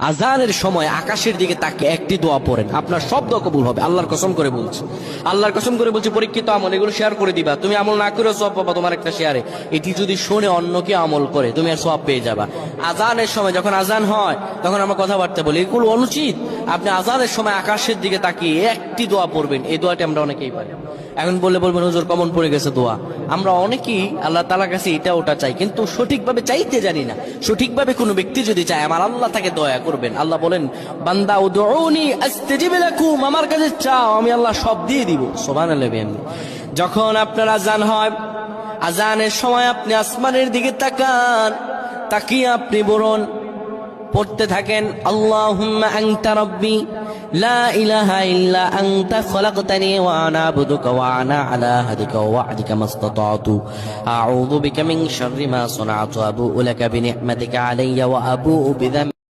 আজানের সময় আকাশের দিকে তাকে একটি দোয়া পড়েন, আপনার সব দোয়া কবুল হবে। আল্লাহর কসম করে বলছি, আল্লাহর কসম করে বলছি, পরীক্ষিত আমল এগুলো শেয়ার করে দিবা। তুমি আমল না করে সওয়াব পাবা তোমার একটা শেয়ারে। এটি যদি শুনে অন্য কেউ আমল করে তুমি আর সওয়াব পেয়ে যাবা। আজানের সময় যখন আজান হয় তখন আমরা কথাবার্তা বলি, এগুলো অনুচিত। আপনি আজানের সময় আকাশের দিকে তাকিয়ে একটি দোয়া পড়বেন। এই দোয়াটি আমরা অনেকেই পারি। এখন বলবেন হুজুর কমন পড়ে গেছে দোয়া। আমরা অনেকেই আল্লাহ তাআলার কাছে এটা ওটা চাই, কিন্তু সঠিকভাবে চাইতে জানি না। সঠিকভাবে কোনো ব্যক্তি যদি চায় আমার আল্লাহ তাকে দয়া করবেন। আল্লাহ বলেন, বান্দা উদউনি আস্তাজিব লাকুম, আমার কাছে চাও আমি আল্লাহ সব দিয়ে দিব। সুবহানাল্লাহ। যখন আপনার আজান হয়, আজানের সময় আপনি আসমানের দিকে তাকান, তাকিয়ে আপনি বলুন, পড়তে থাকেন, আল্লাহুম্মা আনতা রাব্বি লা ইলাহা ইল্লা আনতা খলাকতানি ওয়া আনা আবদুকা ওয়া আনা আলা হাদিকা ওয়া ওয়া'দিকা মাসতাতাতু আউযু বিকা মিন শাররি মা সানাতু আবুউ লাকা বিনি'মাতিকা আলাইয়া ওয়া আবুউ বিযাম